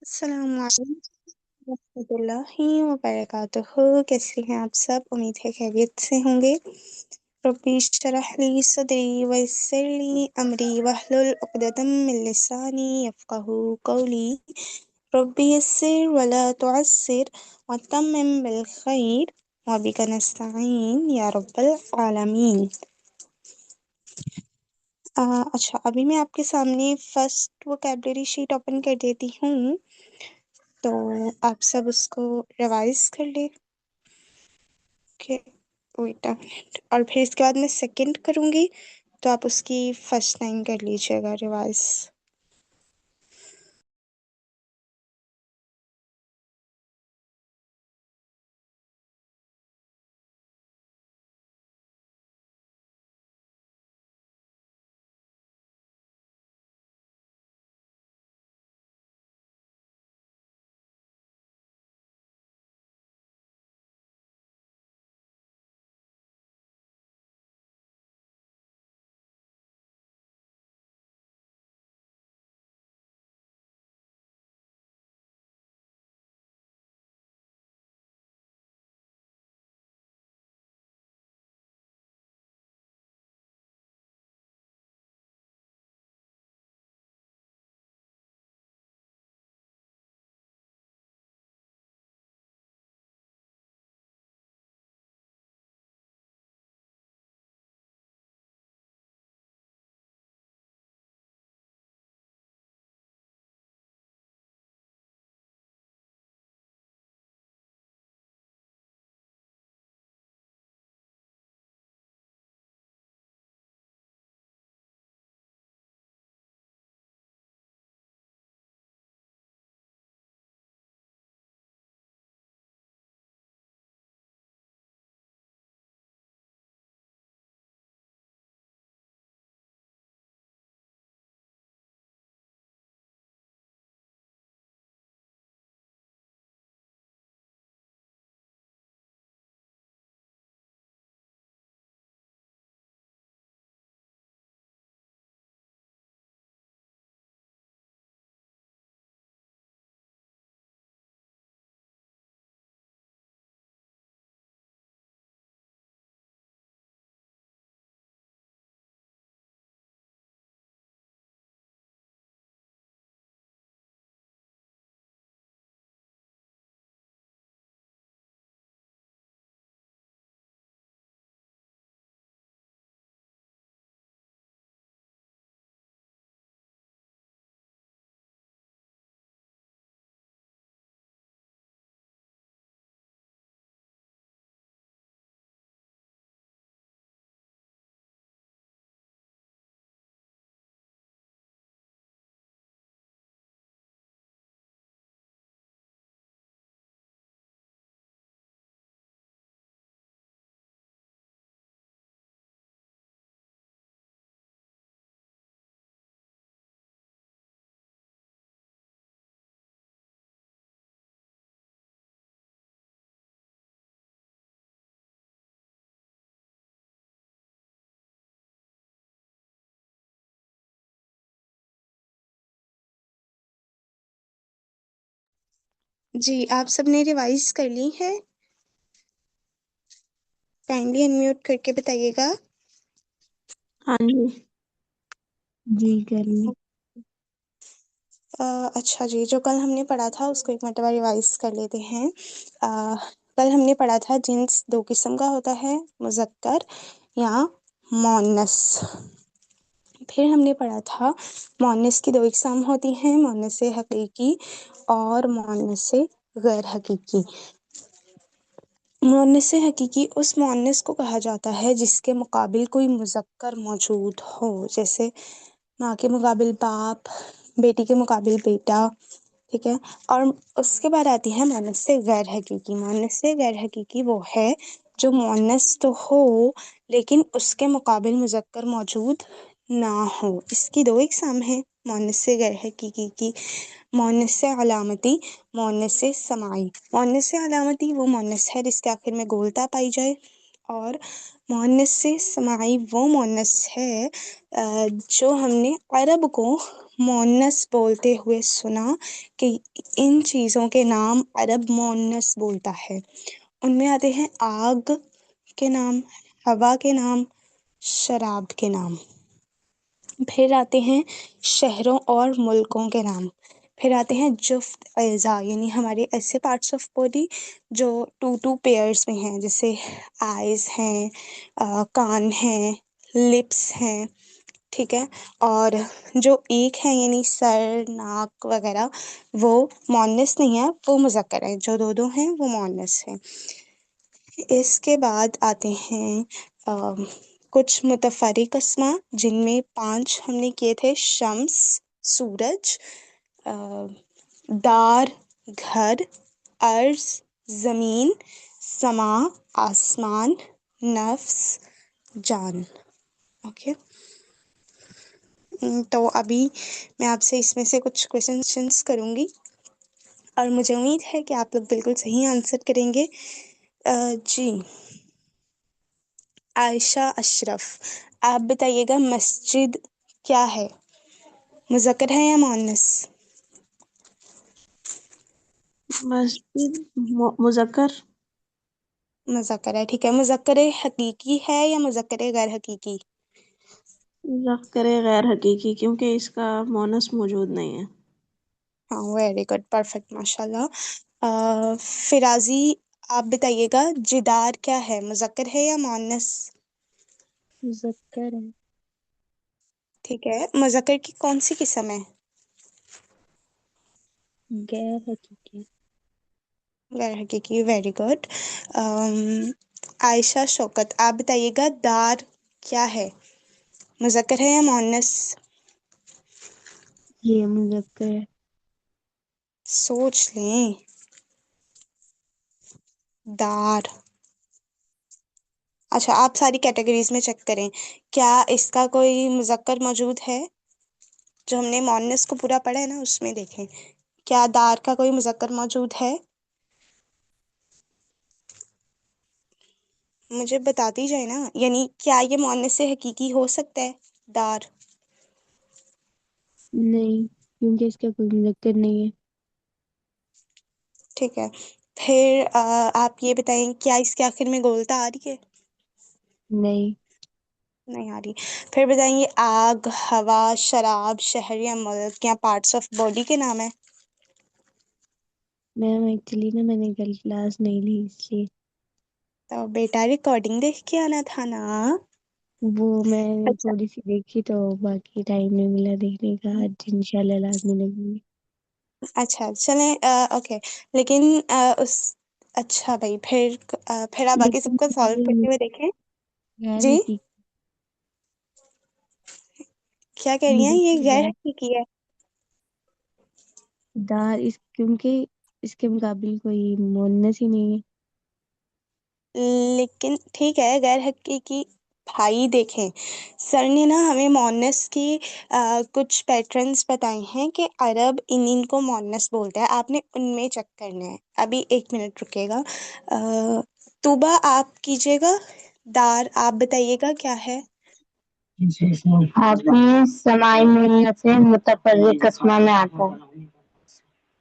السلام علیکم ورحمۃ اللہ وبرکاتہ۔ کیسے ہیں آپ سب؟ امید ہے خیریت سے ہوں گے۔ ربی اشرح لی صدری ویسر لی امری واحلل عقدۃ من لسانی یفقہوا قولی۔ ربی یسر ولا تعسر وتمم بالخیر وبک نستعین یا رب العالمین۔ اچھا، ابھی میں آپ کے سامنے فرسٹ ووکیبلری شیٹ اوپن کر دیتی ہوں، تو آپ سب اس کو ریوائز کر لیں۔ ویٹ منٹ، اور پھر اس کے بعد میں سیکنڈ کروں گی تو آپ اس کی فرسٹ لائن کر لیجیے گا ریوائز۔ جی، آپ سب نے ریوائز کر لی ہے؟ کائنڈلی انمیوٹ کر کے بتائیے گا۔ ہاں جی کر لی۔ اچھا جی، جو کل ہم نے پڑھا تھا اس کو ایک مرتبہ ریوائز کر لیتے ہیں۔ کل ہم نے پڑھا تھا جنس دو قسم کا ہوتا ہے، مذکر یا مؤنث۔ پھر ہم نے پڑھا تھا مؤنث کی دو اقسام ہوتی ہیں، مؤنث حقیقی اور مؤنث غیر حقیقی۔ مؤنث حقیقی اس مؤنث کو کہا جاتا ہے جس کے مقابل کوئی مذکر موجود ہو، جیسے ماں کے مقابل باپ، بیٹی کے مقابل بیٹا، ٹھیک ہے۔ اور اس کے بعد آتی ہے مؤنث غیر حقیقی۔ مؤنث غیر حقیقی وہ ہے جو مؤنث تو ہو لیکن اس کے مقابل مذکر موجود نہ ہو۔ اس کی دو اقسام ہیں مؤنث غیر حقیقی کی، مؤنث علامتی، مؤنث سماعی۔ مؤنث علامتی وہ مؤنث ہے جس کے آخر میں گولتا پائی جائے، اور مؤنث سماعی وہ مؤنث ہے جو ہم نے عرب کو مونس بولتے ہوئے سنا کہ ان چیزوں کے نام عرب مونس بولتا ہے؟ ان میں آتے ہیں آگ کے نام، ہوا کے نام، شراب کے نام، پھر آتے ہیں شہروں اور ملکوں کے نام، پھر آتے ہیں جفت اعضاء یعنی ہمارے ایسے پارٹس آف باڈی جو ٹو پیئرس میں ہیں، جیسے آئیز ہیں، کان ہیں، لپس ہیں، ٹھیک ہے، اور جو ایک ہے یعنی سر، ناک وغیرہ وہ مونس نہیں ہے، وہ مذکر ہے، جو دو ہیں وہ مونس ہیں۔ اس کے بعد آتے ہیں کچھ متفرق اسما جن میں 5 ہم نے کیے تھے: شمس سورج، دار گھر، ارض زمین، سما آسمان، نفس جان۔ اوکے، تو ابھی میں آپ سے اس میں سے کچھ کوشچنس کروں گی اور مجھے امید ہے کہ آپ لوگ بالکل صحیح آنسر کریں گے۔ جی عائشہ اشرف، آپ بتائیے گا مسجد کیا ہے؟ مذکر ہے یا مؤنث؟ مسجد مذکر۔ مذکر ہے، ٹھیک ہے۔ مذکر حقیقی ہے یا مذکر غیر حقیقی؟ مذکر غیر حقیقی، کیونکہ اس کا مونس موجود نہیں ہے۔ ہاں ویری گڈ، پرفیکٹ، ماشاء اللہ۔ فرازی، آپ بتائیے گا جدار کیا ہے؟ مذکر ہے یا مؤنث؟ مذکر ہے۔ ٹھیک ہے، مذکر کی کون سی قسم ہے؟ غیر حقیقی۔ غیر حقیقی، ویری گڈ۔ عائشہ شوکت، آپ بتائیے گا دار کیا ہے؟ مذکر ہے یا مؤنث؟ یہ مذکر ہے۔ سوچ لیں، دار۔ اچھا، آپ ساری کیٹیگریز میں چیک کریں، کیا اس کا کوئی مذکر موجود ہے؟ جو ہم نے مؤنث کو پورا پڑھا ہے نا، اس میں دیکھیں کیا دار کا کوئی مذکر موجود ہے؟ مجھے بتاتی جائے نا، یعنی کیا یہ مؤنث سے حقیقی ہو سکتا ہے دار؟ نہیں، کیونکہ اس کا کوئی مذکر نہیں ہے۔ ٹھیک ہے، پھر آپ یہ بتائیں کیا اس کے آخر میں گولتا آ رہی ہے؟ نہیں، نہیں آ رہی۔ پھر بتائیں یہ آگ، ہوا، شراب، شہر یا ملک کیا پارٹس آف باڈی کے نام ہے؟ میم ایکچولی نا میں نے کل کلاس نہیں لی، اس لیے تو بیٹا ریکارڈنگ دیکھ کے آنا تھا نا۔ وہ میں نے اچھا تھوڑی سی دیکھی تو باقی ٹائم نہیں ملا دیکھنے کا، آج انشاءاللہ لازمی لگیں گی۔ اچھا چلیں، اوکے، لیکن اس اچھا بھائی، پھر آپ باقی سب لیکن کو سالو یہ کرتے ہوئے دیکھیں۔ غیر جی حقیقی کیا کہہ رہی ہیں؟ یہ مذکر غیر غیر حقیقی ہے؟ دار اس کیونکہ اس کے مقابل کوئی مونس ہی نہیں ہے۔ لیکن ٹھیک ہے، غیر حقیقی بھائی دیکھیں، سر نے نا ہمیں مونس کی کچھ پیٹرنز بتائے ہیں کہ عرب ان کو مونس بولتا ہے، آپ نے ان میں چیک کرنا ہے۔ ابھی 1 منٹ رکے گا، طوبہ آپ کیجیے گا، دار آپ بتائیے گا کیا ہے؟ حافظ سماعی ملت سے متفرق اسما میں آتا ہے۔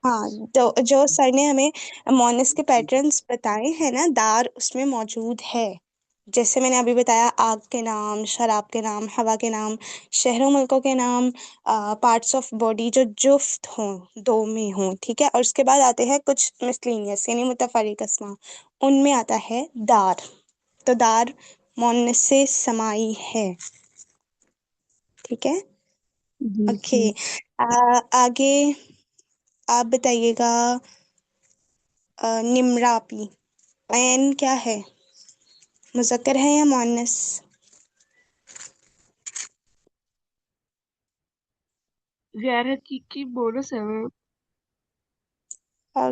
ہاں، تو جو سر نے ہمیں مونس کے پیٹرنز بتائے ہیں نا، دار اس میں موجود ہے۔ جیسے میں نے ابھی بتایا، آگ کے نام، شراب کے نام، ہوا کے نام، شہروں ملکوں کے نام، پارٹس آف باڈی جو جفت ہوں، دو میں ہوں، ٹھیک ہے، اور اس کے بعد آتے ہیں کچھ مسلینیس یعنی متفرق اسما، ان میں آتا ہے دار۔ تو دار مونس سے سمائی ہے، ٹھیک ہے، جی اوکے۔ ٹھیک۔ آگے آپ بتائیے گا نمراپی، عین کیا ہے؟ مذکر ہے یا مؤنث؟ غیر حقیقی بونس ہے وہ۔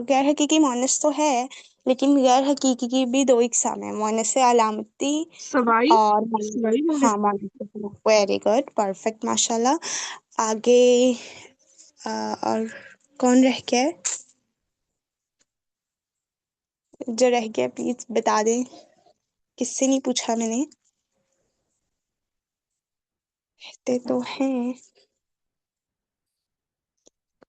غیر حقیقی مؤنث تو ہے، لیکن غیر حقیقی کی بھی 2 اقسام ہیں، مؤنث علامتی سوائی اور سوائی ہاں مونس۔ مؤنث، ویری گڈ، پرفیکٹ، ماشاء اللہ۔ آگے اور کون رہ گیا ہے؟ جو رہ گیا پلیز بتا دیں، کس سے نہیں پوچھا میں نے؟ کہتے تو ہیں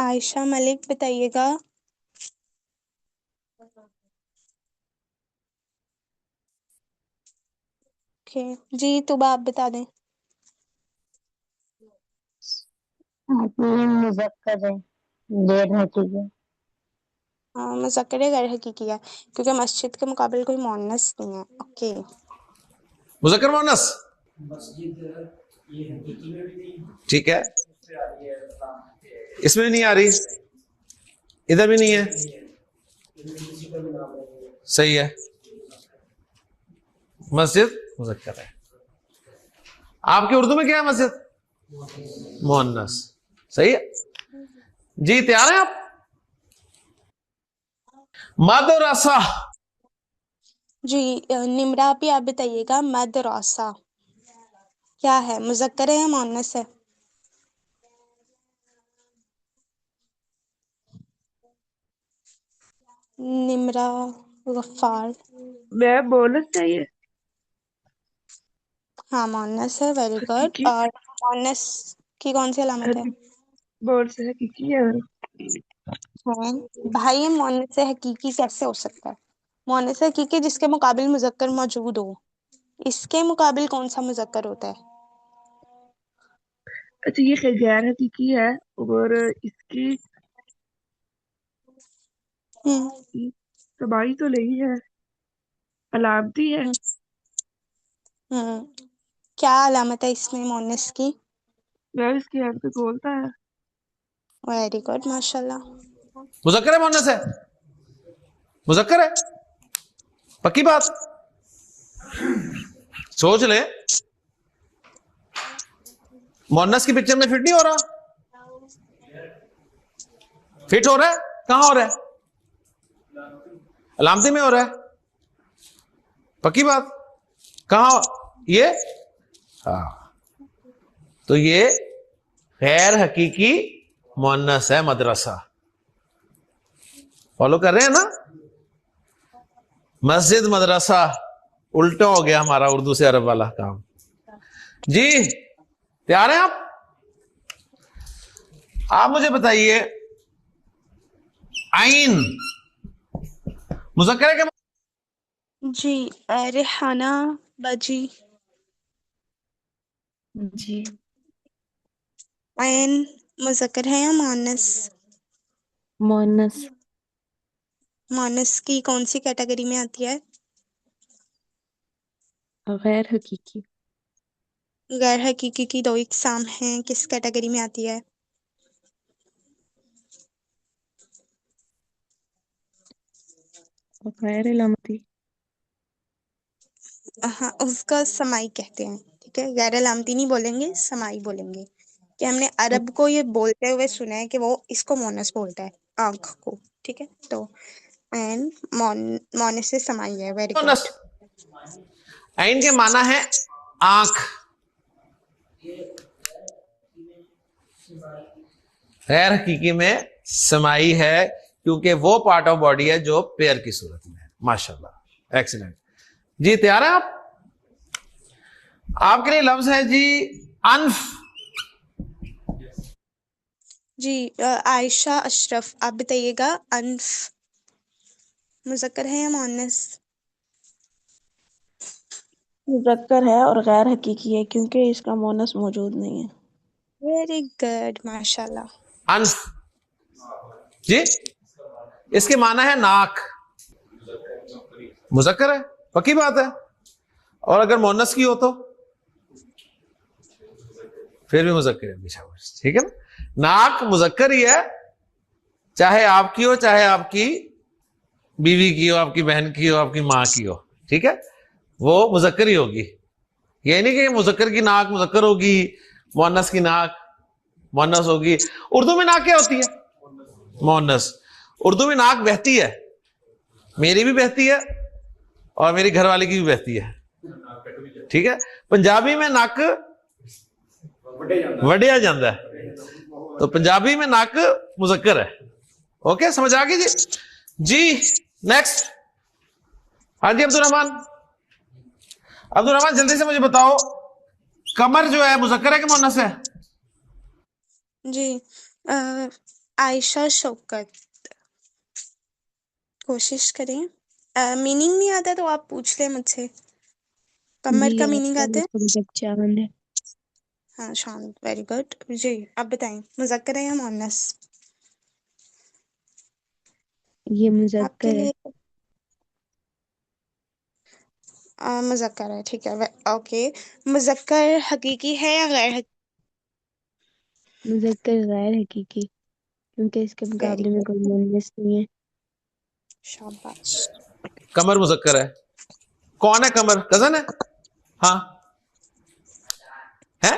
عائشہ ملک بتائیے گا. جی تو آپ بتا دیں. حقیقی مذکر ہے، غیر حقیقی. مذکر غیر حقیقی ہے کیونکہ مسجد کے مقابل کوئی مؤنث نہیں ہے. اوکے. مذکر مونس. ٹھیک ہے، اس میں بھی نہیں آ رہی، ادھر بھی نہیں ہے. صحیح ہے، مسجد مذکر ہے. آپ کی اردو میں کیا ہے؟ مسجد مؤنث. صحیح ہے جی. تیار ہیں آپ؟ مدرسہ. جی نمرا بھی آپ بتائیے گا. مدرسہ کیا ہے؟ مذکر ہے یا مؤنث ہے؟ نمرا، غفار. میں بونس چاہیے. ہاں مؤنث ہے. Very good. حقیقی اور مؤنث کی کون سی علامت ہے؟ بونس حقیقی ہے. بھائی مؤنث حقیقی کیسے ہو سکتا ہے؟ مؤنث حقیقی جس کے مقابل مذکر موجود ہو. اس کے مقابل کون سا مذکر ہوتا ہے؟ اچھا یہ غیر حقیقی ہے اور اس کی ہم، تباہی تو نہیں ہے، علامتی ہے. ہم، کیا علامت ہے اس میں مؤنث کی؟ میں اس کی ہیڈ پہ بولتا ہے. ویری گڈ، ماشاء اللہ. مذکر ہے مؤنث ہے؟ مذکر ہے. پکی بات، سوچ لیں. مؤنث کی پکچر میں فٹ نہیں ہو رہا؟ فٹ ہو رہا ہے. کہاں ہو رہا ہے؟ علامتی میں ہو رہا ہے. پکی بات. کہاں یہ؟ ہاں، تو یہ غیر حقیقی مؤنث ہے. مدرسہ فالو کر رہے ہیں نا؟ مسجد مدرسہ الٹا ہو گیا ہمارا اردو سے عرب والا کام. جی تیار ہیں آپ؟ آپ مجھے بتائیے عین مذکر ہے کہ جی ریحانہ باجی. جی عین مذکر ہے یا مؤنث؟ مؤنث. مؤنث کی کون سی کیٹیگری میں آتی ہے؟ غیر حقیقی. غیر حقیقی کی دو اقسام ہیں، کس کیٹیگری میں آتی ہے؟ غیر علامتی. ہاں اس کا سمائی کہتے ہیں. ٹھیک ہے، غیر علامتی نہیں بولیں گے، سمائی بولیں گے. کہ ہم نے عرب کو یہ بولتے ہوئے سنا ہے کہ وہ اس کو مونس بولتا ہے، آنکھ کو. ٹھیک ہے، تو عین مونس سے سمائی ہے. ویری مؤنث؟ گڈ. عین کے معنی ہے آنکھ. غیر حقیقی میں سمائی ہے کیونکہ وہ پارٹ آف باڈی ہے جو پیر کی صورت میں ہے. ماشاءاللہ، ایکسیلنٹ. جی تیار ہیں آپ؟ آپ کے لیے لفظ ہے جی انف. جی عائشہ اشرف آپ بتائیے گا. انف مذکر ہے یا مؤنث؟ مذکر ہے اور غیر حقیقی ہے کیونکہ اس کا مونس موجود نہیں ہے. ویری گڈ، ماشاء اللہ. انف جی اس کے معنی ہے ناک. مذکر ہے، پکی بات ہے. اور اگر مؤنث کی ہو تو پھر بھی مذکر ہے. ٹھیک ہے نا؟ ناک مذکر ہی ہے، چاہے آپ کی ہو، چاہے آپ کی بیوی کی ہو، آپ کی بہن کی ہو، آپ کی ماں کی ہو. ٹھیک ہے، وہ مذکر ہی ہوگی. یہ نہیں کہ مذکر کی ناک مذکر ہوگی، مؤنث کی ناک مؤنث ہوگی. اردو میں ناک کیا ہوتی ہے؟ مؤنث. اردو میں ناک بہتی ہے، میری بھی بہتی ہے اور میری گھر والی کی بھی بہتی ہے. ٹھیک ہے. پنجابی میں نک وڈیا جاندہ ہے، تو پنجابی میں نک مذکر ہے. اوکے، سمجھ آ گئی جی. جی نیکسٹ. ہاں جی عبد الرحمان جلدی سے مجھے بتاؤ، کمر جو ہے مذکر ہے کہ مؤنث ہے؟ جی عائشہ شوکت. کوشش کریں. میننگ نہیں آتا تو آپ پوچھ لیں مجھ سے. کمر کا میننگ آتا ہے؟ مطلب چاند ہے. ہاں شانت. Very good. جی آپ بتائیں مذکر ہے یا مؤنث؟ یہ آپ کے مذکر ہے. لیے مذکر ہے. ٹھیک ہے. اوکے. مذکر حقیقی ہے یا غیر حقیقی؟ مذکر غیر حقیقی کیونکہ اس کے ویری مقابلے میں گڈ. کوئی مؤنث نہیں ہے. شاباش. قمر مذکر ہے. کون ہے قمر؟ کزن ہے؟ ہاں ہے.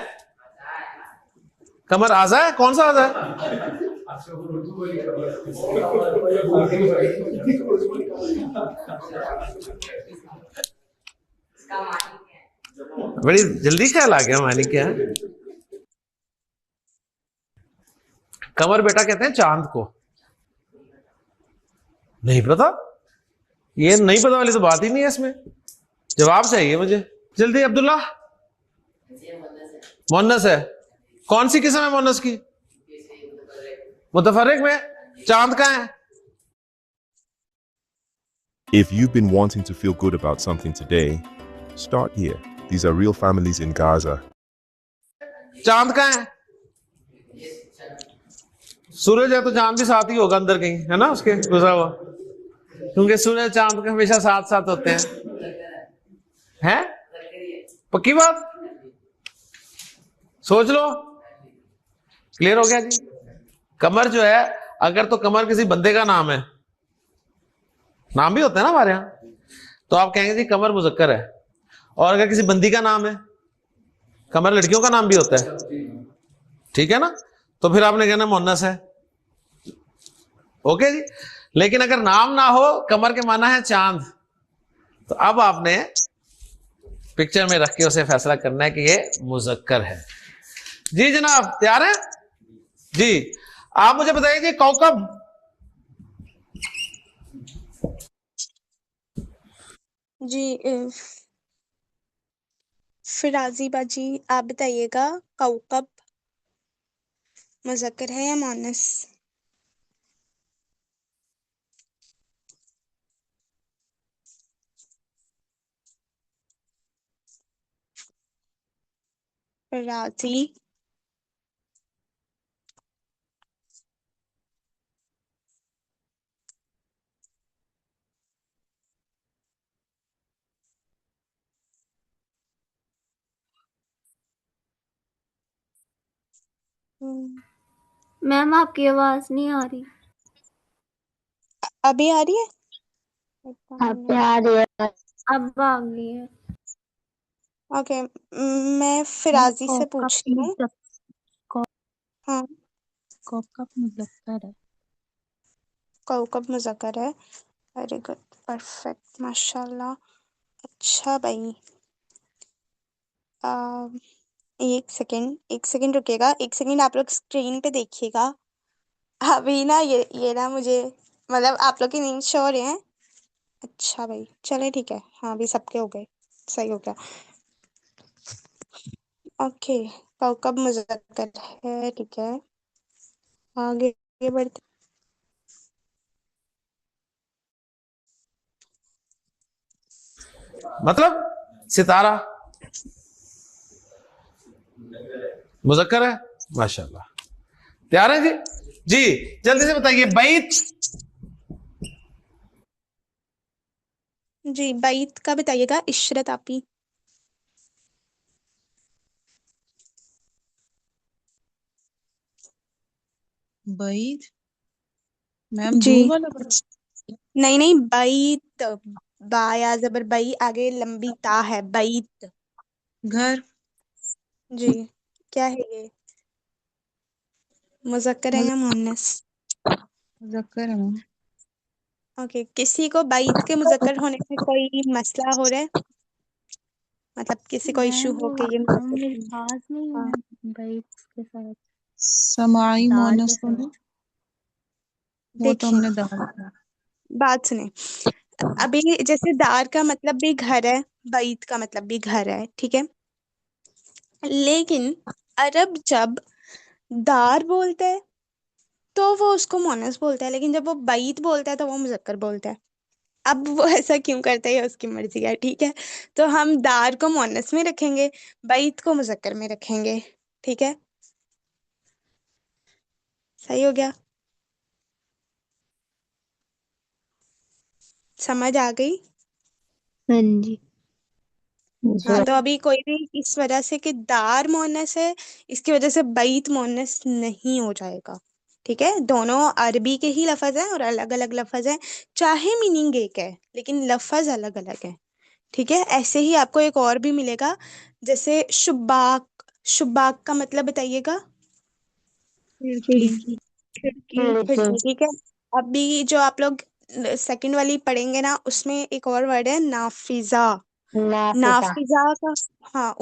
قمر آزا ہے؟ کون سا آزا ہے؟ بڑی جلدی خیال آ گیا معنی کیا ہے. قمر بیٹا کہتے ہیں چاند کو. نہیں پتا. یہ نہیں پتا والی تو بات ہی نہیں ہے اس میں. جواب چاہیے مجھے جلدی. عبداللہ مؤنث ہے. کون سی قسم ہے مؤنث کی؟ متفرق میں. چاند کہاں ہے؟ If you've been wanting to feel good about something today, start here. These are real families in Gaza. چاند کہاں ہے؟ سورج ہے تو چاند بھی ساتھ ہی ہوگا اندر کہیں ہے نا اس کے گزرا ہوا. کیونکہ سورج چاند کے ہمیشہ ساتھ ساتھ ہوتے ہیں. پکی بات. سوچ لو. کلیئر ہو گیا جی. قمر جو ہے اگر تو قمر کسی بندے کا نام ہے, نام بھی ہوتا ہے نا ہمارے یہاں, تو آپ کہیں گے جی قمر مذکر ہے. اور اگر کسی بندی کا نام ہے, قمر لڑکیوں کا نام بھی ہوتا ہے, ٹھیک ہے نا, تو پھر آپ نے کہنا مؤنث ہے. اوکے جی. لیکن اگر نام نہ ہو, قمر کے معنی ہے چاند, تو اب آپ نے پکچر میں رکھ کے اسے فیصلہ کرنا ہے کہ یہ مذکر ہے. جی جناب تیار ہیں؟ جی آپ مجھے بتائیے جی کوكب. جی فرازی باجی آپ بتائیے گا کوكب مذکر ہے یا مؤنث؟ فرازی میم آپ کی آواز نہیں آ رہی. ابھی آ رہی ہے؟ آپ پہ آ رہی ہے. اب آ گئی ہے. اوکے میں فرازی سے پوچھتی ہوں. ہاں کوكب مذکر ہے. کوكب مذکر ہے. Very good. پرفیکٹ. ماشاء اللہ. اچھا بھائی ایک سیکنڈ رکیے گا. ایک سیکنڈ آپ لوگ اسکرین پہ دیکھیے گا. ابھی نا یہ نا مجھے مطلب آپ لوگ کی نیند شو ہو رہے ہیں. اچھا بھائی چلے ٹھیک ہے. ہاں بھی سب کے ہو گئے. صحیح ہو گیا. اوکے کوكب مذکر ہے. ٹھیک ہے آگے بڑھتے. مطلب ستارہ مذکر ہے. ماشاء اللہ. تیار ہے جی؟ جی جلدی سے بتائیے بیت. جی بیت کا بتائیے گا. عشرت آپی. بعید میم جی دو والا نہیں بیت. با یا زبر بئی آگے لمبی تا ہے. بیت. گھر. جی کیا ہے یہ؟ مذکر ہے یا مؤنث؟ مذکر ہے میم. اوکے کسی کو بیت کے مذکر ہونے میں کوئی مسئلہ ہو رہا ہے؟ مطلب کسی کو ایشو میم ہو وہ کہ یہ مذکر ہے؟ الفاظ نہیں ہاں ہے بیت کے ساتھ سماعی دال مونس کے تو نہیں, ساتھ. وہ تو ہم دیکھیں نے دال کیا. بات سنیں. ابھی جیسے دار کا مطلب بھی گھر ہے, بیت کا مطلب بھی گھر ہے, ٹھیک ہے. لیکن عرب جب دار بولتے ہیں تو وہ اس کو مونس بولتا ہے، لیکن جب وہ بیت بولتا ہے تو وہ مذکر بولتا ہے. اب وہ ایسا کیوں کرتا ہے یہ اس کی مرضی ہے. ٹھیک ہے، تو ہم دار کو مونس میں رکھیں گے، بیت کو مذکر میں رکھیں گے. ٹھیک ہے، صحیح ہو گیا؟ سمجھ آ گئی؟ ہاں جی. ہاں، تو ابھی کوئی بھی اس وجہ سے کہ دار مونس ہے، اس کی وجہ سے بیت مونس نہیں ہو جائے گا. ٹھیک ہے، دونوں عربی کے ہی لفظ ہیں اور الگ الگ لفظ ہیں، چاہے میننگ ایک ہے لیکن لفظ الگ الگ ہے. ٹھیک ہے، ایسے ہی آپ کو ایک اور بھی ملے گا، جیسے شباک. شباک کا مطلب بتائیے گا؟ کھڑکی. کھڑکی. ٹھیک ہے، ابھی جو آپ لوگ سیکنڈ والی پڑھیں گے نا، اس میں ایک اور ورڈ ہے نافذہ. نافذہ کا ہاں،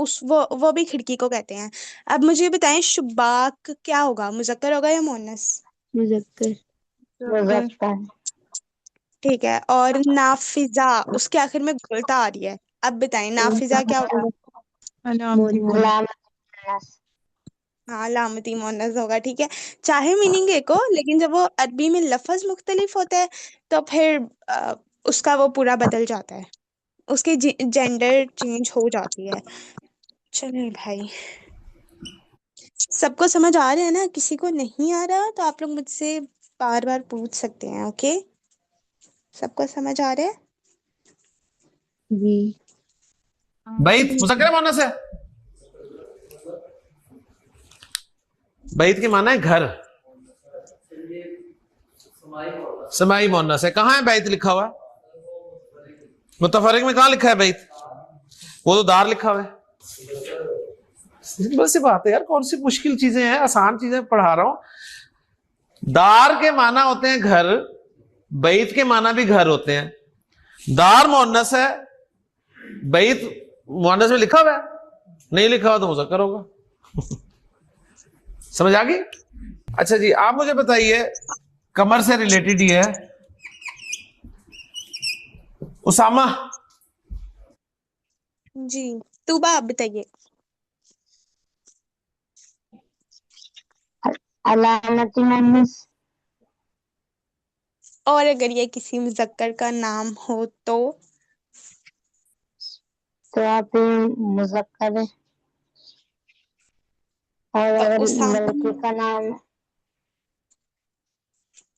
وہ بھی کھڑکی کو کہتے ہیں. اب مجھے بتائیں شباک کیا ہوگا، مذکر ہوگا یا مؤنث؟ مذکر. مذکر. ٹھیک ہے، اور نافذہ اس کے آخر میں گلتا آ رہی ہے. اب بتائیں نافذہ کیا ہوگا؟ علامتی مونس. ہاں، علامتی مؤنث ہوگا. ٹھیک ہے، چاہے میننگ ایک ہو لیکن جب وہ عربی میں لفظ مختلف ہوتا ہے تو پھر اس کا وہ پورا بدل جاتا ہے، اس کی جینڈر چینج ہو جاتی ہے. چلیں بھائی، سب کو سمجھ آ رہا ہے نا؟ کسی کو نہیں آ رہا تو آپ لوگ مجھ سے بار بار پوچھ سکتے ہیں. اوکے، سب کو سمجھ آ رہا ہے؟ جی. بیت مذکر ہے مؤنث ہے؟ بیت کے معنی ہے گھر، سمائی مؤنث ہے. کہاں ہے بیت لکھا ہوا؟ متفرق میں کہاں لکھا ہے بیت؟ وہ تو دار لکھا ہوا ہے. سمپل سی بات ہے یار، کون سی مشکل چیزیں ہیں، آسان چیزیں پڑھا رہا ہوں. دار کے معنی ہوتے ہیں گھر، بیت کے معنی بھی گھر ہوتے ہیں. دار مؤنث ہے، بیت مؤنث میں لکھا ہوا ہے، نہیں لکھا ہوا تو مذکر ہوگا. سمجھ آ گئی؟ اچھا جی، آپ مجھے بتائیے، کمر سے ریلیٹڈ ہی ہے، اسامہ. جی، توبہ آپ بتائیے. علامتی مونس. اور اگر یہ کسی مذکر کا نام ہو تو آپ مذکر ہے، اور تو اگر اسامہ لڑکی کا نام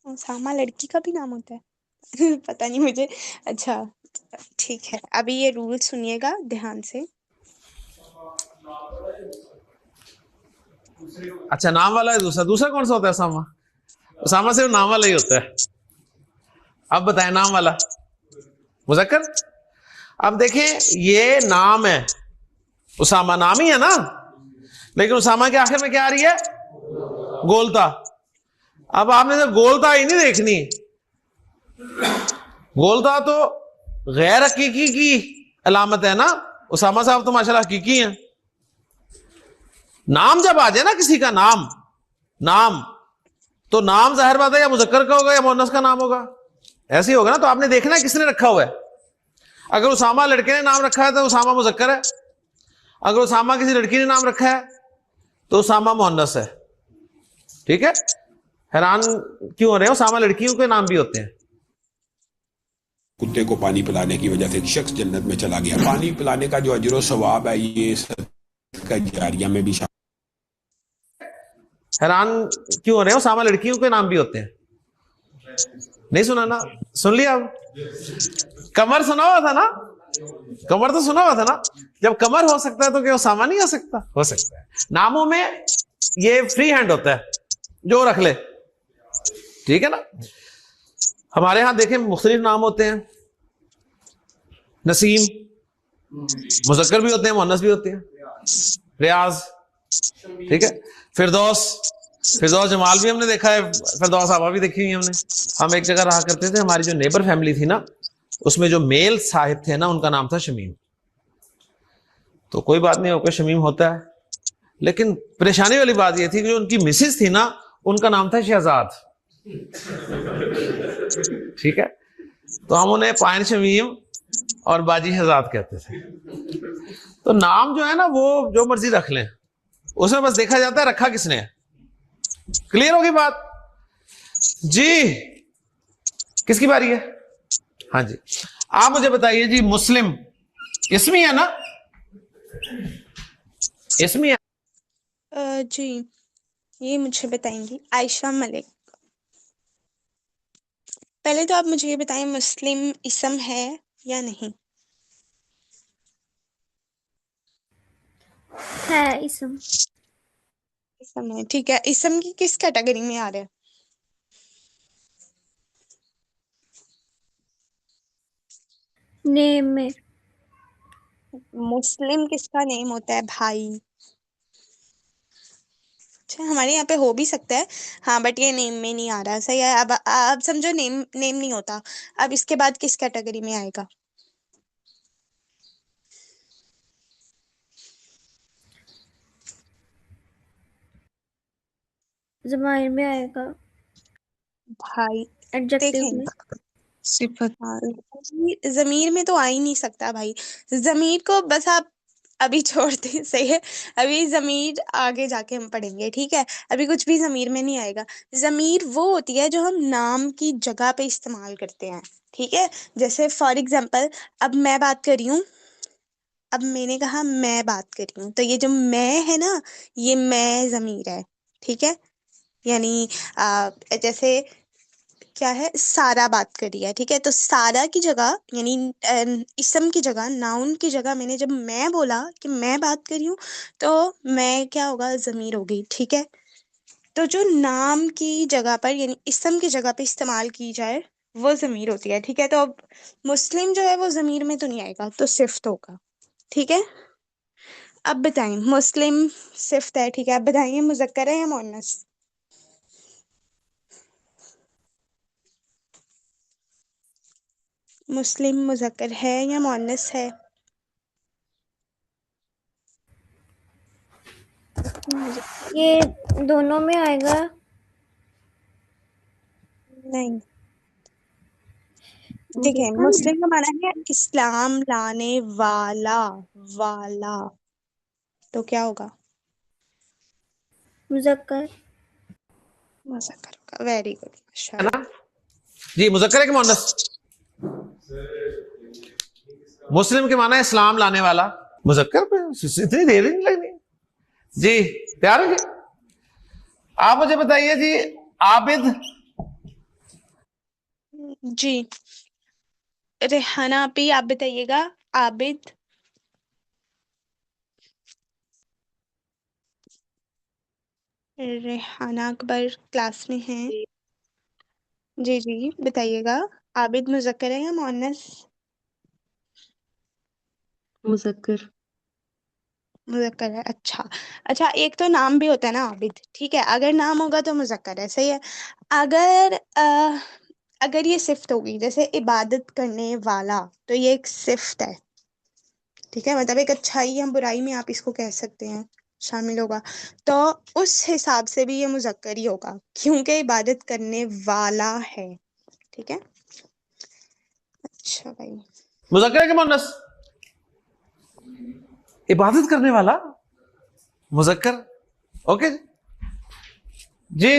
اسامہ لڑکی کا بھی نام ہوتا ہے؟ پتہ نہیں مجھے. اچھا ٹھیک ہے، ابھی یہ رول سنیے گا دھیان سے. اچھا، نام والا ہے دوسرا کون سا ہوتا ہے؟ اسامہ. اسامہ صرف نام والا ہی ہوتا ہے. اب بتائیں نام والا مذکر. اب دیکھیں یہ نام ہے، اسامہ نام ہی ہے نا، لیکن اسامہ کے آخر میں کیا آ رہی ہے؟ گولتا. اب آپ نے گولتا ہی نہیں دیکھنی، گولتا تو غیر حقیقی کی علامت ہے نا. اسامہ صاحب تو ماشاءاللہ حقیقی ہیں. نام جب آ جائے نا کسی کا نام تو نام ظاہر بات ہے یا مذکر کا ہوگا یا مؤنث کا نام ہوگا، ایسے ہی ہوگا نا. تو آپ نے دیکھنا ہے کس نے رکھا ہوا ہے. اگر اسامہ لڑکے نے نام رکھا ہے تو اسامہ مذکر ہے، اگر اسامہ کسی لڑکی نے نام رکھا ہے تو اسامہ مؤنث ہے. ٹھیک ہے، حیران کیوں ہو رہے ہیں؟ اسامہ لڑکیوں کے نام بھی ہوتے ہیں. کتے کو پانی پلانے کی وجہ سے ایک شخص جنت میں چلا گیا. پانی پلانے کا جو اجر و ثواب ہے یہ صدقہ جاریہ میں بھی شامل. حیران کیوں ہو رہے ہیں؟ اسامہ لڑکیوں کے نام بھی ہوتے ہیں. نہیں سنا نا؟ سن لیا. اب کمر سنا ہوا تھا نا، کمر تو سنا ہوا تھا نا. جب کمر ہو سکتا ہے تو کیا اسامہ نہیں ہو سکتا؟ ہو سکتا ہے. ناموں میں یہ فری ہینڈ ہوتا ہے، جو رکھ لے. ٹھیک ہے نا. ہمارے ہاں دیکھیں مختلف نام ہوتے ہیں. نسیم مذکر بھی ہوتے ہیں، مؤنث بھی ہوتے ہیں. ریاض، ٹھیک ہے. فردوس جمال بھی ہم نے دیکھا ہے، فردوس آبا بھی دیکھی ہوئی ہم نے. ہم ایک جگہ رہا کرتے تھے، ہماری جو نیبر فیملی تھی نا اس میں جو میل صاحب تھے نا ان کا نام تھا شمیم. تو کوئی بات نہیں، اوکے شمیم ہوتا ہے. لیکن پریشانی والی بات یہ تھی کہ جو ان کی مسز تھی نا ان کا نام تھا شہزاد. ٹھیک ہے، تو ہم انہیں پائن شمیم اور باجی شہزاد کہتے تھے. تو نام جو ہے نا وہ جو مرضی رکھ لیں، اس میں بس دیکھا جاتا ہے رکھا کس نے. کلیئر ہوگی بات؟ جی کس کی باری ہے؟ ہاں جی آپ مجھے بتائیے جی مسلم اسمی ہے نا؟ اسمی ہے؟ جی یہ مجھے بتائیں گی عائشہ ملک. پہلے تو آپ مجھے یہ بتائیں مسلم اسم ہے یا نہیں؟ ہے اسم. اسم ہے ٹھیک ہے. اسم کی کس کیٹیگری میں آ رہا ہے؟ نیم میں. مسلم کس کا نیم ہوتا ہے بھائی؟ اچھا ہمارے یہاں پہ ہو بھی سکتا ہے ہاں بٹ یہ نیم میں نہیں آ رہا. صحیح ہے. اب سمجھو نیم نہیں ہوتا. اب اس کے بعد کس کیٹیگری میں آئے گا؟ ضمائر میں آئے گا. بھائی ایڈجیکٹیو دیکھیں میں. صفت. ہاں ضمیر میں تو آ ہی نہیں سکتا بھائی. ضمیر کو بس آپ ابھی چھوڑ دیں. صحیح ہے. ابھی ضمیر آگے جا کے ہم پڑھیں گے ٹھیک ہے. ابھی کچھ بھی ضمیر میں نہیں آئے گا. ضمیر وہ ہوتی ہے جو ہم نام کی جگہ پہ استعمال کرتے ہیں ٹھیک ہے. جیسے فار ایگزامپل اب میں بات کر رہی ہوں. اب میں نے کہا میں بات کر رہی ہوں تو یہ جو میں ہے نا یہ میں ضمیر ہے ٹھیک ہے. یعنی جیسے کیا ہے سارا بات کری ہے ٹھیک ہے. تو سارا کی جگہ یعنی اسم کی جگہ ناؤن کی جگہ میں نے جب میں بولا کہ میں بات کر رہی ہوں تو میں کیا ہوگا ضمیر ہوگی ٹھیک ہے. تو جو نام کی جگہ پر یعنی اسم کی جگہ پہ استعمال کی جائے وہ ضمیر ہوتی ہے ٹھیک ہے. تو اب مسلم جو ہے وہ ضمیر میں تو نہیں آئے گا تو صفت ہوگا ٹھیک ہے. اب بتائیں مسلم صفت ہے ٹھیک ہے. اب بتائیے مذکر ہے یا مؤنث؟ مسلم مذکر ہے یا مؤنث ہے؟ یہ دونوں میں آئے گا. نہیں دیکھیں دیکھا نہیں. مسلم کا معنی ہے اسلام لانے والا. والا تو کیا ہوگا؟ مذکر. مذکر ہوگا. ویری گڈ ماشاء ہے نا اللہ. جی مذکر ہے کہ مؤنث؟ مسلم کے معنی ہے اسلام لانے والا. مذکر پہ اتنی دیر نہیں لگنی. جی تیار ہو گئے؟ آپ مجھے بتائیے جی عابد. جی ریحانہ پی آپ بتائیے گا عابد. ریحانہ اکبر کلاس میں ہیں. جی جی بتائیے گا عابد مذکر ہے یا مؤنث؟ مذکر. مذکر ہے. اچھا اچھا ایک تو نام بھی ہوتا ہے نا عابد ٹھیک ہے. اگر نام ہوگا تو مذکر ہے. صحیح ہے. اگر یہ صفت ہوگی جیسے عبادت کرنے والا تو یہ ایک صفت ہے ٹھیک ہے. مطلب ایک اچھائی یا برائی میں آپ اس کو کہہ سکتے ہیں شامل ہوگا. تو اس حساب سے بھی یہ مذکر ہی ہوگا کیونکہ عبادت کرنے والا ہے ٹھیک ہے. اچھا بھائی مذکر ہے کہ مؤنث؟ عبادت کرنے والا مذکر. اوکے جی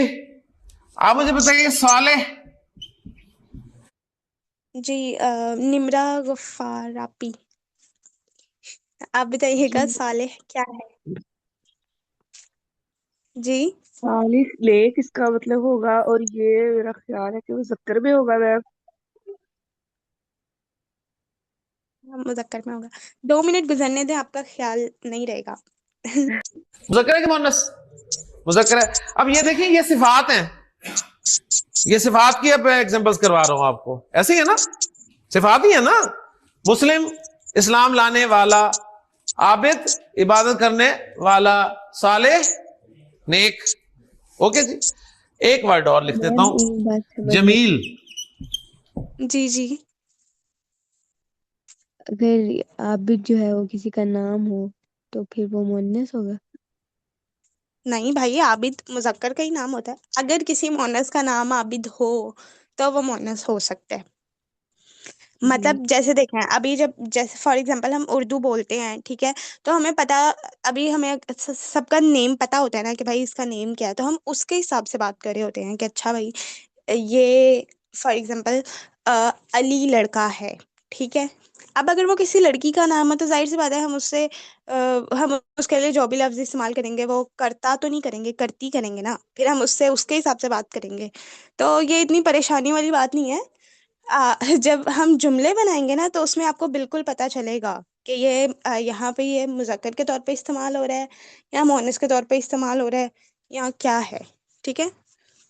آپ مجھے بتائیے صالح. جی نمرہ غفار آپی آپ بتائیے جی گا صالح کیا ہے؟ جی صالح نیک اس کا مطلب ہوگا اور یہ میرا خیال ہے کہ مذکر میں ہوگا. میں مذکر میں ہوگا. 2 منٹ گزرنے دیں آپ کا خیال نہیں رہے گا. مذکر ہے کہ مؤنث؟ مذکر ہے. اب یہ دیکھیں یہ صفات ہیں. یہ صفات کی اب ایگزامپلس کروا رہا ہوں آپ کو. ایسے ہی ہے نا صفات ہی ہے نا. مسلم اسلام لانے والا. عابد عبادت کرنے والا. صالح نیک. اوکے جی ایک ورڈ اور لکھ دیتا ہوں ایک بات سمجھ میں جمیل. جی جی اگر عابد جو ہے وہ کسی کا نام ہو تو پھر وہ مؤنث ہوگا. نہیں بھائی عابد مذکر کا ہی نام ہوتا ہے. اگر کسی مؤنث کا نام عابد ہو تو وہ مؤنث ہو سکتا ہے. مطلب جیسے دیکھیں ابھی جیسے فار ایگزامپل ہم اردو بولتے ہیں ٹھیک ہے. تو ہمیں پتا ابھی ہمیں سب کا نیم پتا ہوتا ہے نا کہ بھائی اس کا نیم کیا ہے. تو ہم اس کے حساب سے بات کر رہے ہوتے ہیں کہ اچھا بھائی یہ فار ایگزامپل علی لڑکا ہے، ٹھیک ہے. اب اگر وہ کسی لڑکی کا نام ہے تو ظاہر سی بات ہے ہم اس کے لیے جو بھی لفظ استعمال کریں گے وہ کرتا تو نہیں کریں گے، کرتی کریں گے نا. پھر ہم اس سے اس کے حساب سے بات کریں گے. تو یہ اتنی پریشانی والی بات نہیں ہے. جب ہم جملے بنائیں گے نا تو اس میں آپ کو بالکل پتہ چلے گا کہ یہ یہاں پہ یہ مذکر کے طور پہ استعمال ہو رہا ہے یا مؤنث کے طور پہ استعمال ہو رہا ہے یا کیا ہے. ٹھیک ہے،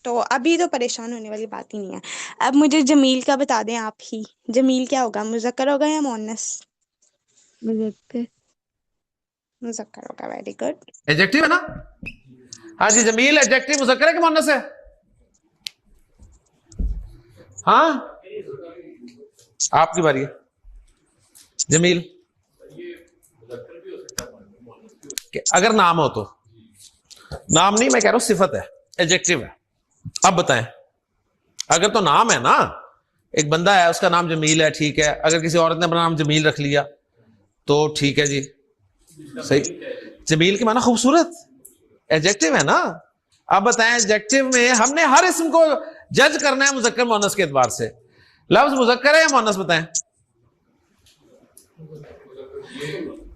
تو ابھی تو پریشان ہونے والی بات ہی نہیں ہے. اب مجھے جمیل کا بتا دیں آپ ہی. جمیل کیا ہوگا، مذکر ہوگا یا مؤنث؟ مذکر. مذکر ہوگا. Very good. ایڈجیکٹو ہے نا. ہاں جی، جمیل ایڈجیکٹو مذکر ہے کہ مؤنث ہے؟ ہاں آپ کی باری ہے. جمیل اگر نام ہو تو، نام نہیں میں کہہ رہا ہوں صفت ہے، ایڈجیکٹو ہے. اب بتائیں، اگر تو نام ہے نا، ایک بندہ ہے اس کا نام جمیل ہے، ٹھیک ہے. اگر کسی عورت نے اپنا نام جمیل رکھ لیا تو ٹھیک ہے جی، صحیح. جمیل کی معنی خوبصورت، ایڈجیکٹو ہے نا. اب بتائیں ایڈجیکٹو میں ہم نے ہر اسم کو جج کرنا ہے مذکر مؤنث کے اعتبار سے. لفظ مذکر ہے یا مؤنث بتائیں؟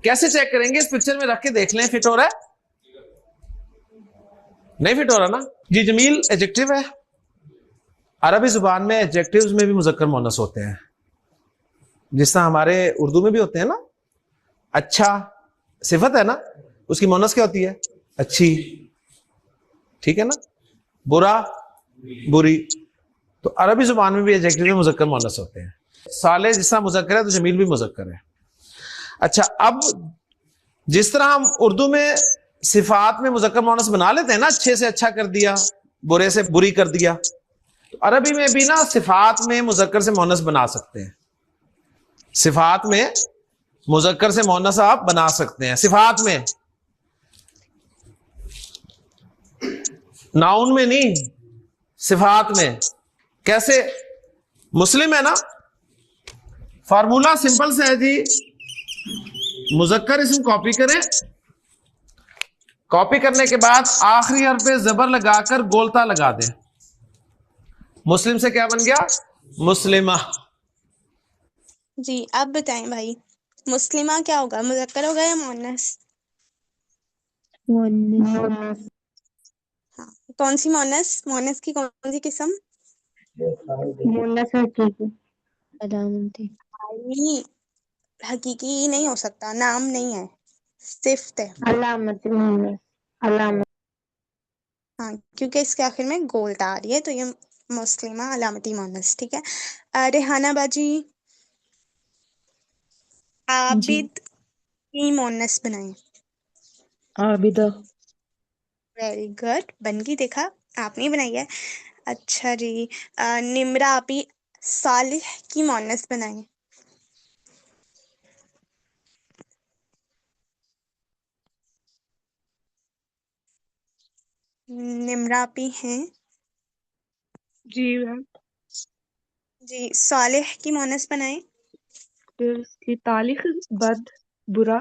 کیسے چیک کریں گے؟ اس پکچر میں رکھ کے دیکھ لیں فٹ ہو رہا ہے. نہیں فٹ ہو رہا نا جی. جمیل ایڈجیکٹو ہے. عربی زبان میں ایڈجیکٹوز میں بھی مذکر مؤنث ہوتے ہیں، جس طرح ہمارے اردو میں بھی ہوتے ہیں نا. اچھا صفت ہے نا، اس کی مؤنث کیا ہوتی ہے؟ اچھی. ٹھیک ہے نا. برا بری. تو عربی زبان میں بھی ایڈجیکٹو میں مذکر مؤنث ہوتے ہیں. صالح جس طرح مذکر ہے تو جمیل بھی مذکر ہے. اچھا، اب جس طرح ہم اردو میں صفات میں مذکر مؤنث بنا لیتے ہیں نا، اچھے سے اچھا کر دیا، برے سے بری کر دیا، تو عربی میں بھی نا صفات میں مذکر سے مؤنث بنا سکتے ہیں. صفات میں مذکر سے مؤنث آپ بنا سکتے ہیں. صفات میں، ناؤن میں نہیں، صفات میں. کیسے؟ مسلم ہے نا، فارمولا سمپل سے ہے جی. مذکر اسم کاپی کریں، کاپی کرنے کے بعد آخری حرف پہ زبر لگا کر گولتا لگا دیں. مسلم سے کیا بن گیا؟ مسلمہ. جی اب بتائیں بھائی، مسلمہ کیا ہوگا، مذکر ہوگا یا مؤنث؟ مؤنث. ہاں، کون سی مؤنث؟ مؤنث کی کون سی قسم؟ مؤنث حقیقی علامتی. نہیں، حقیقی نہیں ہو سکتا، نام نہیں ہے، صفت ہے. علامتی مؤنث. علامت. ہاں، کیونکہ اس کے آخر میں گولتا آ رہی ہے تو یہ مسلمہ علامتی مؤنث. ٹھیک ہے. ریحانہ باجی، جی. عابد کی مؤنث بنائیں. عابدہ. ویری گڈ، بن گئی. دیکھا آپ نے بنائی ہے. اچھا جی. نمرہ آپی، صالح کی مؤنث بنائیں. نمرہ آپی ہیں جی میم. جی. صالح کی مؤنث بنائیں. پھر اس کی تالیخ بد برا.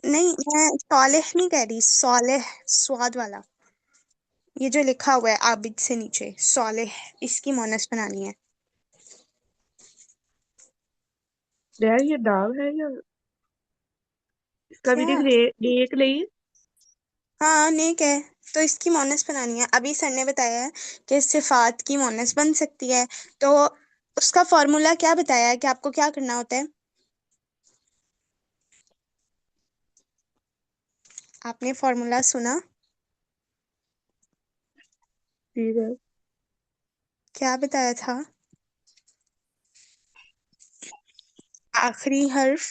نہیں، میں صالح نہیں کہہ رہی، صالح سواد والا، یہ جو لکھا ہوا ہے عابد سے نیچے صالح، اس کی مؤنث بنانی ہے. یار یہ نام ہے یا اس کا بھی کیا؟ ایک نہیں. ہاں نیک ہے تو اس کی مؤنث بنانی ہے. ابھی سر نے بتایا ہے کہ صفات کی مؤنث بن سکتی ہے، تو اس کا فارمولا کیا بتایا ہے کہ آپ کو کیا کرنا ہوتا ہے؟ آپ نے فارمولا سنا؟ جی میم. کیا بتایا تھا؟ آخری حرف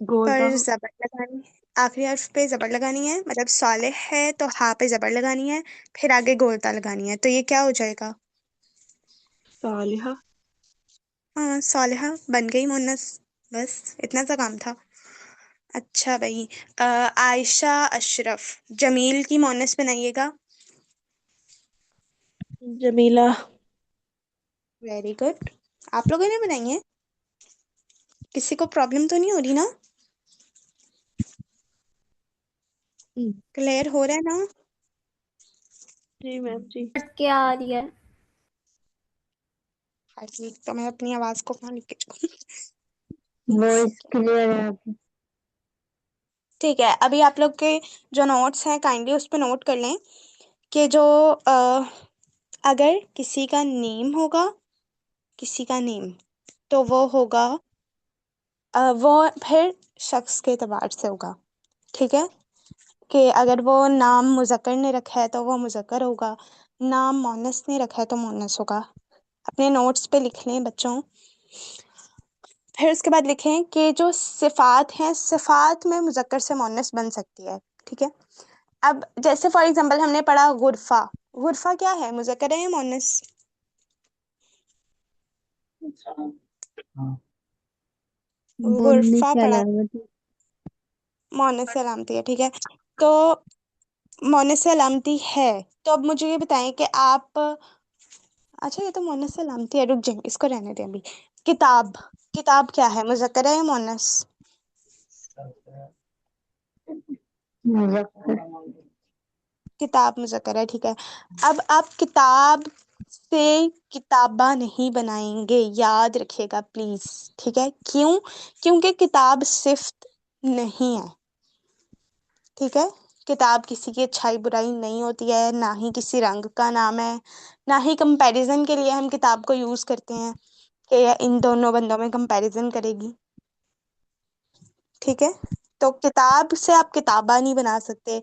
گولتا. پر زبر لگانی، آخری حرف پہ زبر لگانی ہے. مطلب صالح ہے تو ہاں پہ زبر لگانی ہے، پھر آگے گولتا لگانی ہے. تو یہ کیا ہو جائے گا؟ صالحہ. ہاں صالحہ بن گئی مؤنث. بس اتنا سا کام تھا. اچھا بھائی، عائشہ اشرف، جمیل کی مؤنث بنائیے گا. جمیلہ. Very good. آپ لوگوں نے بنائی ہیں؟ کسی کو پرابلم تو نہیں ہو رہی نا؟ کلیئر ہو رہا ہے نا؟ جی میم جی کٹ کے آ رہی ہے. ہاں ٹھیک، تو میں اپنی آواز کو کہاں لکھ کے چکوں؟ وائس کلیئر ہے آپ کی. ٹھیک ہے، ابھی آپ لوگ کے جو نوٹس ہیں کائنڈلی اس پہ نوٹ کر لیں کہ جو اگر کسی کا نیم ہوگا، کسی کا نیم، تو وہ ہوگا وہ پھر شخص کے اعتبار سے ہوگا، ٹھیک ہے؟ کہ اگر وہ نام مذکر نے رکھا ہے تو وہ مذکر ہوگا، نام مونس نے رکھا ہے تو مونس ہوگا. اپنے نوٹس پہ لکھ لیں بچوں. پھر اس کے بعد لکھیں کہ جو صفات ہیں، صفات میں مذکر سے مونس بن سکتی ہے، ٹھیک ہے؟ اب جیسے فار ایگزامپل ہم نے پڑھا غرفہ. غرفہ کیا ہے، مذکر ہے یا مونس؟ بولنے غرفہ کی پڑھا، علامت. مونس سے علامتی ہے، ٹھیک ہے؟ تو مونس سے علامتی ہے، تو اب مجھے یہ بتائیں کہ آپ، اچھا یہ تو مونس سے علامتی ہے، رک جائیں اس کو رہنے دیں ابھی. کتاب، کتاب کیا ہے، مذکر ہے یا مونس؟ مذکر. کتاب مذکر ہے، ٹھیک ہے. اب آپ کتاب سے کتابہ نہیں بنائیں گے، یاد رکھیے گا پلیز، ٹھیک ہے؟ کیوں؟ کیونکہ کتاب صفت نہیں ہے، ٹھیک ہے؟ کتاب کسی کی اچھائی برائی نہیں ہوتی ہے، نہ ہی کسی رنگ کا نام ہے، نہ ہی کمپیریزن کے لیے ہم کتاب کو یوز کرتے ہیں کہ ان دونوں بندوں میں کمپیریزن کرے گی، ٹھیک ہے؟ تو کتاب سے آپ کتابہ نہیں بنا سکتے.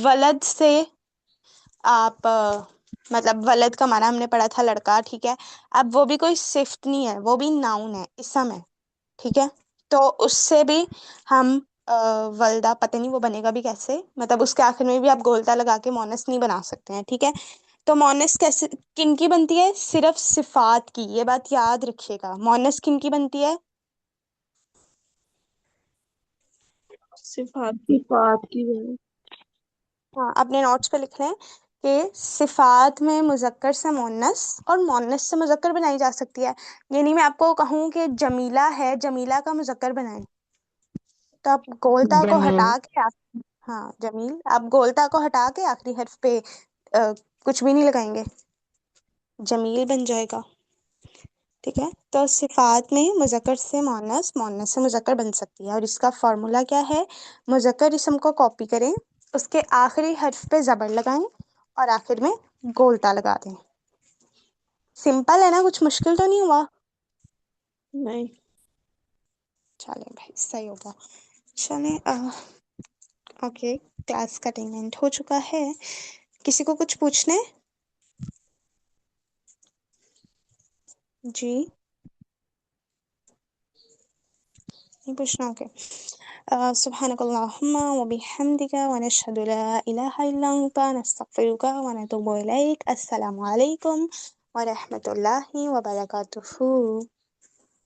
ولد سے آپ مطلب ولد کا معنی ہم نے پڑھا تھا لڑکا، ٹھیک ہے؟ اب وہ بھی کوئی صفت نہیں ہے، وہ بھی ناؤن ہے، اسم ہے، ٹھیک ہے؟ تو اس سے بھی ہم ولدہ، پتہ نہیں وہ بنے گا بھی کیسے، مطلب اس کے آخر میں بھی آپ گولتا لگا کے مونس نہیں بنا سکتے ہیں، ٹھیک ہے؟ تو مونس کیسے کن کی بنتی ہے؟ صرف صفات کی، یہ بات یاد رکھیے گا. مونس کن کی بنتی ہے؟ صفات صفات کی ہے. ہاں، اپنے نوٹس پہ لکھ لیں کہ صفات میں مذکر سے مونس اور مونس سے مذکر بنائی جا سکتی ہے. یعنی میں آپ کو کہوں کہ جمیلہ ہے، جمیلہ کا مذکر بنائیں، تو آپ گولتا کو جمیل. ہٹا کے ہاں جمیل، آپ گولتا کو ہٹا کے آخری حرف پہ کچھ بھی نہیں لگائیں گے، جمیل بن جائے گا، ٹھیک ہے؟ تو صفات میں مذکر سے مونس، مونس سے مذکر بن سکتی ہے. اور اس کا فارمولا کیا ہے؟ مذکر اسم کو کاپی کریں، اس کے آخری حرف پہ زبر لگائیں اور آخر میں گولتا لگا دیں. سمپل ہے نا، کچھ مشکل تو نہیں ہوا؟ نہیں. چلیں بھائی صحیح ہوگا. چلیں اوکے، کلاس کا ٹائم اینڈ ہو چکا ہے. کسی کو کچھ پوچھنا ہے؟ جی نہیں پوچھنا، اوکے. سبحانك اللهم وبحمدك ونشهد لا إله إلا أنت نستغفرك ونتوب إليك. السلام عليكم ورحمة الله وبركاته.